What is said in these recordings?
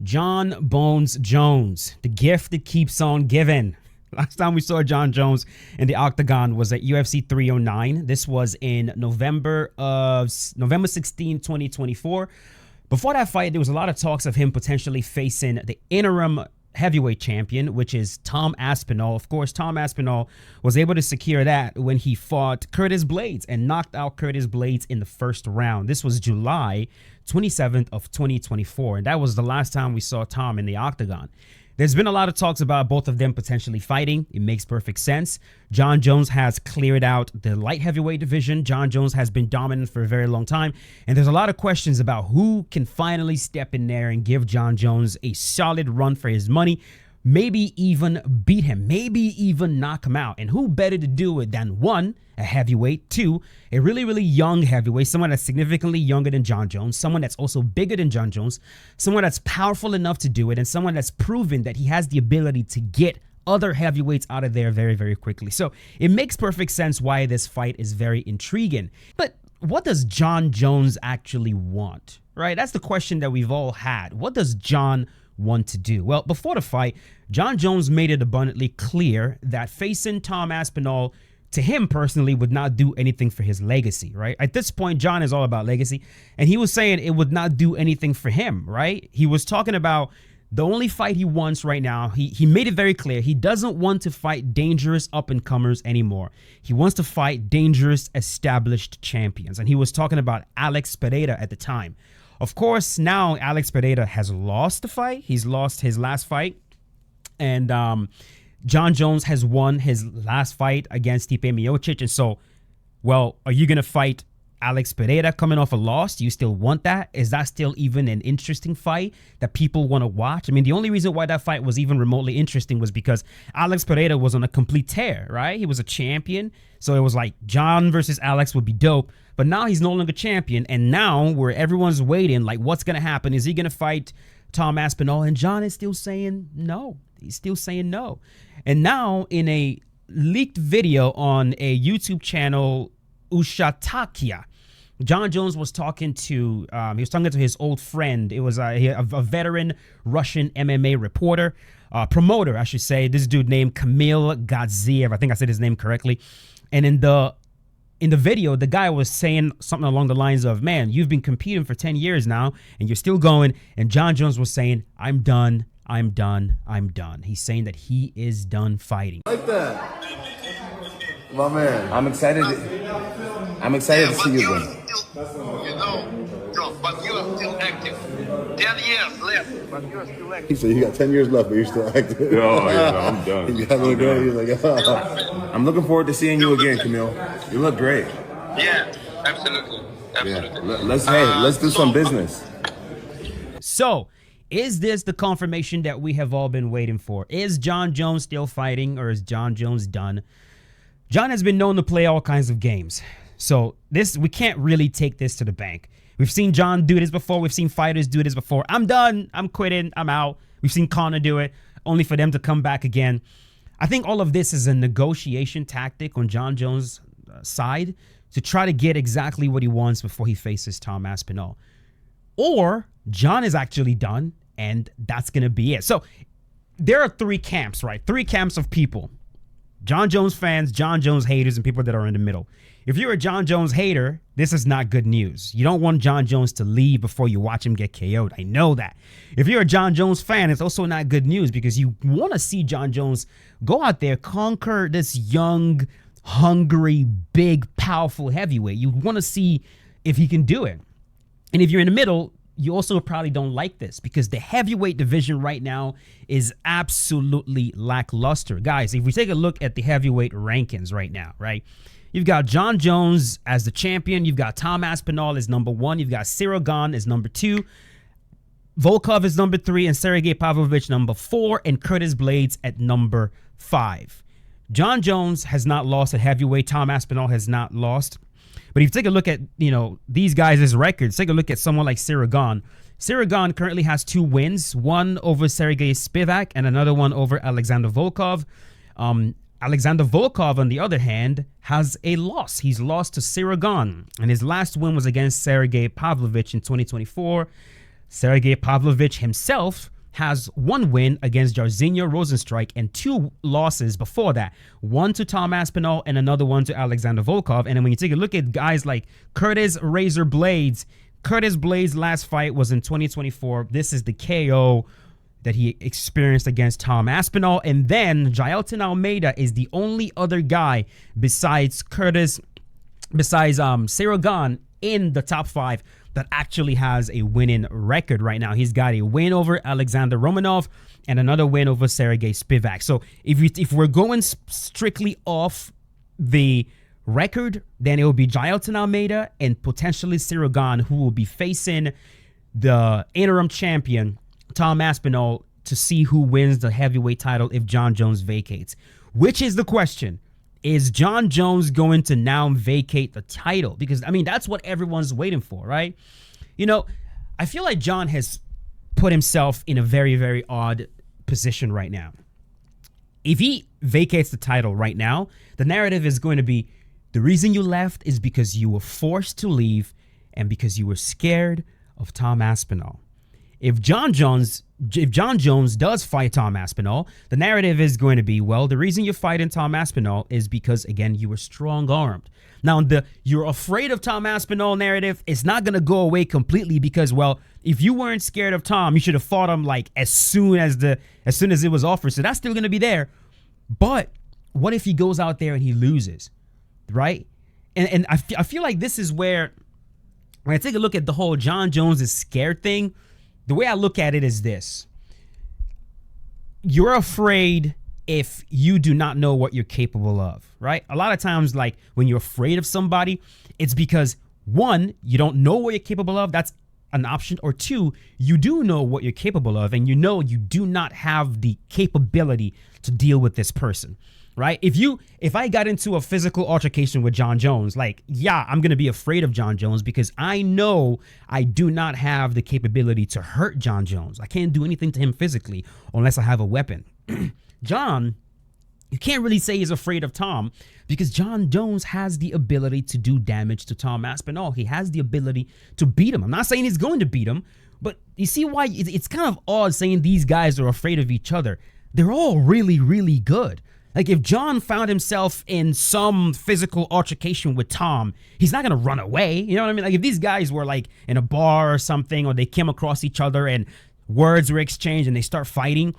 Jon Bones Jones, the gift that keeps on giving. Last time we saw Jon Jones in the octagon was at UFC 309. This was in November 16, 2024. Before that fight, there was a lot of talks of him potentially facing the interim heavyweight champion, which is Tom Aspinall. Of course, Tom Aspinall was able to secure that when he fought Curtis Blaydes and knocked out Curtis Blaydes in the first round. This was July 27th of 2024, and that was the last time we saw Tom in the octagon. There's been a lot of talks about both of them potentially fighting. It makes perfect sense. Jon Jones has cleared out the light heavyweight division. Jon Jones has been dominant for a very long time. And there's a lot of questions about who can finally step in there and give Jon Jones a solid run for his money. Maybe even beat him. Maybe even knock him out. And who better to do it than one, a heavyweight, two, a really, really young heavyweight, someone that's significantly younger than Jon Jones, someone that's also bigger than Jon Jones, someone that's powerful enough to do it, and someone that's proven that he has the ability to get other heavyweights out of there very, very quickly. So it makes perfect sense why this fight is very intriguing. But what does Jon Jones actually want, right? That's the question that we've all had. What does Jon want to do? Well, before the fight, Jon Jones made it abundantly clear that facing Tom Aspinall, to him personally, would not do anything for his legacy, right? At this point, Jon is all about legacy, and he was saying it would not do anything for him, right? He was talking about the only fight he wants right now. He made it very clear. He doesn't want to fight dangerous up-and-comers anymore. He wants to fight dangerous, established champions, and he was talking about Alex Pereira at the time. Of course, now Alex Pereira has lost the fight. He's lost his last fight, and Jon Jones has won his last fight against Stipe Miocic. And so, well, are you going to fight Alex Pereira coming off a loss? Do you still want that? Is that still even an interesting fight that people want to watch? I mean, the only reason why that fight was even remotely interesting was because Alex Pereira was on a complete tear, right? He was a champion. So it was like Jon versus Alex would be dope. But now he's no longer champion. And now where everyone's waiting, like, what's going to happen? Is he going to fight Tom Aspinall? And Jon is still saying no. He's still saying no. And now in a leaked video on a YouTube channel, Ushatakia, Jon Jones was talking to his old friend. It was a veteran Russian MMA reporter, promoter, I should say. This dude named Kamil Gadziev. I think I said his name correctly. And in the video, the guy was saying something along the lines of, man, you've been competing for 10 years now, and you're still going. And Jon Jones was saying, I'm done. I'm done. I'm done. He's saying that he is done fighting. Like that. My man. I'm excited to see you again. But you're still active. 10 years left, but you're still active. He said you got 10 years left, but you're still active. Oh, yeah, no, I'm done. He's like, oh. I'm looking forward to seeing you again, Camille. You look great. Yeah, absolutely. Absolutely. Yeah. Let's do some business. So, is this the confirmation that we have all been waiting for? Is Jon Jones still fighting, or is Jon Jones done? Jon has been known to play all kinds of games. So we can't really take this to the bank. We've seen Jon do this before. We've seen fighters do this before. I'm done. I'm quitting. I'm out. We've seen Conor do it, only for them to come back again. I think all of this is a negotiation tactic on Jon Jones' side to try to get exactly what he wants before he faces Tom Aspinall. Or Jon is actually done, and that's going to be it. So there are three camps, right? Three camps of people. Jon Jones fans, Jon Jones haters, and people that are in the middle. If you're a Jon Jones hater, this is not good news. You don't want Jon Jones to leave before you watch him get KO'd. I know that. If you're a Jon Jones fan, it's also not good news because you want to see Jon Jones go out there, conquer this young, hungry, big, powerful heavyweight. You want to see if he can do it. And if you're in the middle, you also probably don't like this because the heavyweight division right now is absolutely lackluster. Guys, if we take a look at the heavyweight rankings right now, right? You've got Jon Jones as the champion. You've got Tom Aspinall as number 1. You've got Ciryl Gane as number 2. Volkov is number 3 and Sergey Pavlovich number 4 and Curtis Blaydes at number 5. Jon Jones has not lost at heavyweight. Tom Aspinall has not lost. But if you take a look at, these guys' records, take a look at someone like Ciryl Gane. Ciryl Gane currently has 2 wins, one over Sergey Spivak and another one over Alexander Volkov. Alexander Volkov, on the other hand, has a loss. He's lost to Ciryl Gane, and his last win was against Sergey Pavlovich in 2024. Sergey Pavlovich himself has one win against Jairzinho Rosenstrike and two losses before that. One to Tom Aspinall and another one to Alexander Volkov. And then when you take a look at guys like Curtis Razor Blades, Curtis Blades' last fight was in 2024. This is the KO that he experienced against Tom Aspinall. And then Jailton Almeida is the only other guy besides Cyril Gane in the top 5 that actually has a winning record right now. He's got a win over Alexander Romanov and another win over Sergey Spivak. So if we're going strictly off the record, then it will be Jailton Almeida and potentially Cyril Gane, who will be facing the interim champion, Tom Aspinall, to see who wins the heavyweight title if Jon Jones vacates. Which is the question. Is Jon Jones going to now vacate the title? Because, I mean, that's what everyone's waiting for, right? You know, I feel like Jon has put himself in a very, very odd position right now. If he vacates the title right now, the narrative is going to be, the reason you left is because you were forced to leave and because you were scared of Tom Aspinall. If Jon Jones does fight Tom Aspinall, the narrative is going to be, well, the reason you're fighting Tom Aspinall is because, again, you were strong-armed. Now, the you're afraid of Tom Aspinall narrative is not going to go away completely because, well, if you weren't scared of Tom, you should have fought him like as soon as it was offered. So that's still going to be there. But what if he goes out there and he loses, right? And I feel like this is where, when I take a look at the whole Jon Jones is scared thing, the way I look at it is this. You're afraid if you do not know what you're capable of, right? A lot of times, like, when you're afraid of somebody, it's because, one, you don't know what you're capable of. That's an option. Or two, you do know what you're capable of, and you know you do not have the capability to deal with this person, right? If I got into a physical altercation with Jon Jones, like, yeah, I'm going to be afraid of Jon Jones because I know I do not have the capability to hurt Jon Jones. I can't do anything to him physically unless I have a weapon. Jon, you can't really say he's afraid of Tom because Jon Jones has the ability to do damage to Tom Aspinall. He has the ability to beat him. I'm not saying he's going to beat him, but you see why it's kind of odd saying these guys are afraid of each other. They're all really, really good. Like, if Jon found himself in some physical altercation with Tom, he's not going to run away. You know what I mean? Like, if these guys were, like, in a bar or something, or they came across each other and words were exchanged and they start fighting,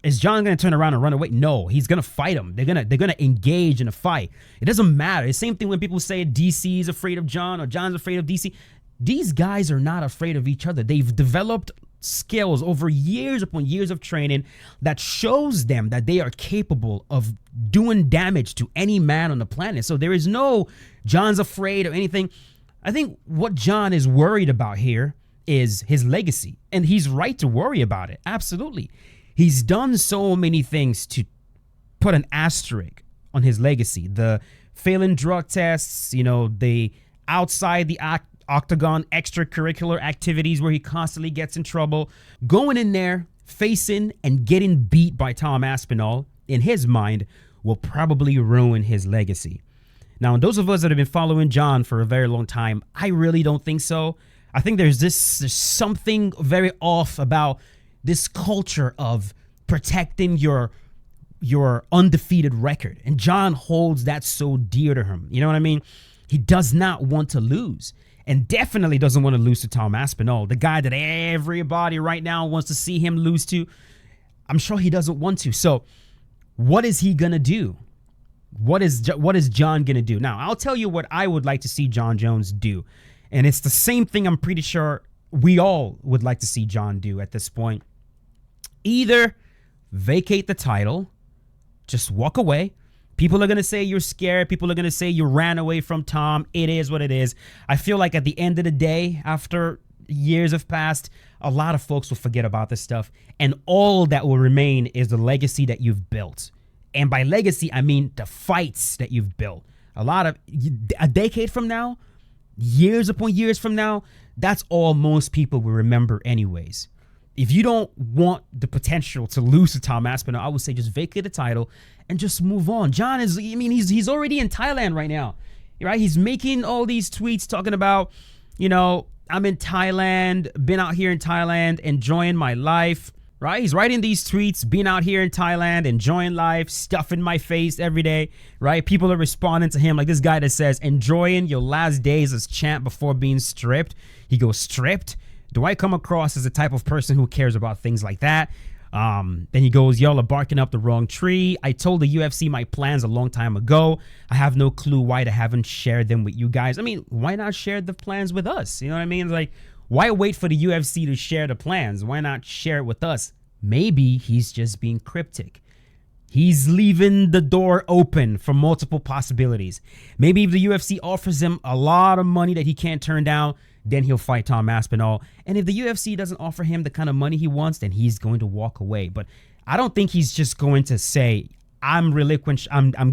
is Jon going to turn around and run away? No, he's going to fight him. They're going to engage in a fight. It doesn't matter. The same thing when people say DC is afraid of Jon or Jon's afraid of DC. These guys are not afraid of each other. They've developed skills over years upon years of training that shows them that they are capable of doing damage to any man on the planet. So there is no Jon's afraid of anything. I think what Jon is worried about here is his legacy, and he's right to worry about it. Absolutely. He's done so many things to put an asterisk on his legacy. The failing drug tests, the outside the octagon extracurricular activities where he constantly gets in trouble, going in there, facing and getting beat by Tom Aspinall, in his mind, will probably ruin his legacy. Now, those of us that have been following Jon for a very long time, I really don't think so. I think there's something very off about this culture of protecting your undefeated record. And Jon holds that so dear to him. You know what I mean? He does not want to lose. And definitely doesn't want to lose to Tom Aspinall, the guy that everybody right now wants to see him lose to. I'm sure he doesn't want to. So what is he going to do? What is Jon going to do? Now, I'll tell you what I would like to see Jon Jones do. And it's the same thing I'm pretty sure we all would like to see Jon do at this point. Either vacate the title, just walk away. People are going to say you're scared. People are going to say you ran away from Tom. It is what it is. I feel like at the end of the day, after years have passed, a lot of folks will forget about this stuff. And all that will remain is the legacy that you've built. And by legacy, I mean the fights that you've built. A decade from now, years upon years from now, that's all most people will remember anyways. If you don't want the potential to lose to Tom Aspinall, I would say just vacate the title and just move on. Jon he's already in Thailand right now, right? He's making all these tweets talking about, I'm in Thailand, been out here in Thailand, enjoying my life. right? He's writing these tweets, being out here in Thailand, enjoying life, stuffing my face every day, right? People are responding to him like this guy that says, enjoying your last days as champ before being stripped. He goes, stripped? Do I come across as the type of person who cares about things like that? Then he goes, y'all are barking up the wrong tree. I told the UFC my plans a long time ago. I have no clue why they haven't shared them with you guys. I mean, why not share the plans with us? You know what I mean? It's like, why wait for the UFC to share the plans? Why not share it with us? Maybe he's just being cryptic. He's leaving the door open for multiple possibilities. Maybe if the UFC offers him a lot of money that he can't turn down, then he'll fight Tom Aspinall. And if the UFC doesn't offer him the kind of money he wants, then he's going to walk away. But I don't think he's just going to say, I'm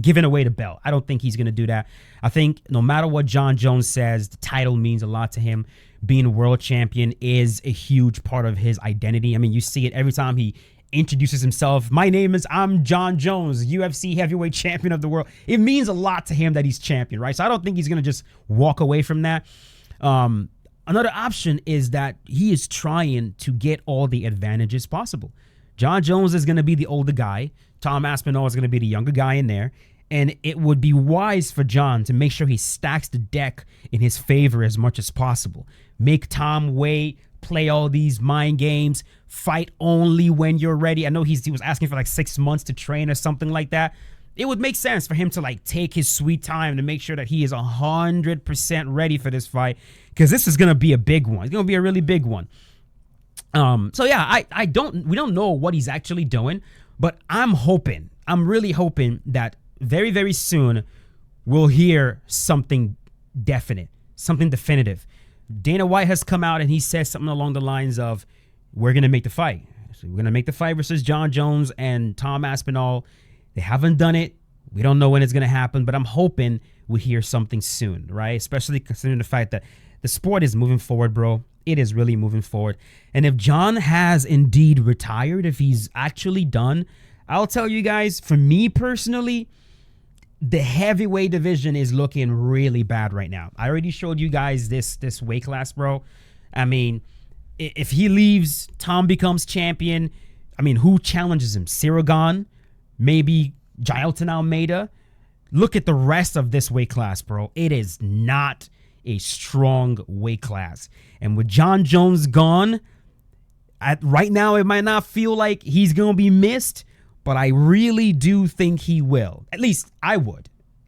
giving away the belt. I don't think he's going to do that. I think no matter what Jon Jones says, the title means a lot to him. Being a world champion is a huge part of his identity. I mean, you see it every time he introduces himself. I'm Jon Jones, UFC heavyweight champion of the world. It means a lot to him that he's champion, right? So I don't think he's going to just walk away from that. Another option is that he is trying to get all the advantages possible. Jon Jones is going to be the older guy. Tom Aspinall is going to be the younger guy in there. And it would be wise for Jon to make sure he stacks the deck in his favor as much as possible. Make Tom wait, play all these mind games, fight only when you're ready. I know he was asking for like 6 months to train or something like that. It would make sense for him to like take his sweet time to make sure that he is 100% ready for this fight, because this is going to be a big one. It's going to be a really big one. So yeah, we don't know what he's actually doing, but I'm really hoping that very, very soon we'll hear something definite, something definitive. Dana White has come out and he says something along the lines of, we're going to make the fight. So we're going to make the fight versus Jon Jones and Tom Aspinall. They haven't done it. We don't know when it's going to happen, but I'm hoping we hear something soon, right? Especially considering the fact that the sport is moving forward, bro. It is really moving forward. And if Jon has indeed retired, if he's actually done, I'll tell you guys, for me personally, the heavyweight division is looking really bad right now. I already showed you guys this weight class, bro. I mean, if he leaves, Tom becomes champion. I mean, who challenges him? Sirigan? Maybe Jailton Almeida? Look at the rest of this weight class, bro. It is not a strong weight class. And with Jon Jones gone, right now it might not feel like he's going to be missed, but I really do think he will. At least I would.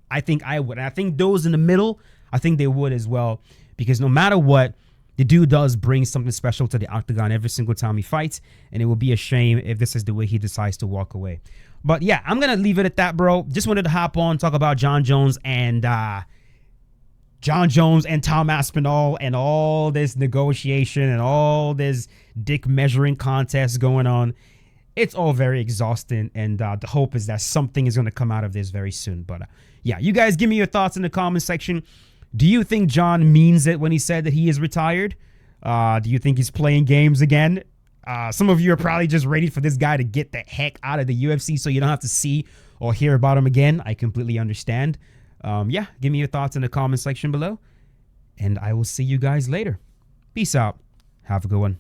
I think I would. And I think those in the middle, I think they would as well. Because no matter what, the dude does bring something special to the octagon every single time he fights. And it will be a shame if this is the way he decides to walk away. But yeah, I'm going to leave it at that, bro. Just wanted to hop on, talk about Jon Jones and Tom Aspinall and all this negotiation and all this dick measuring contest going on. It's all very exhausting, and the hope is that something is going to come out of this very soon. But yeah, you guys give me your thoughts in the comment section. Do you think Jon means it when he said that he is retired? Do you think he's playing games again? Some of you are probably just ready for this guy to get the heck out of the UFC so you don't have to see or hear about him again. I completely understand. Yeah, give me your thoughts in the comment section below, and I will see you guys later. Peace out. Have a good one.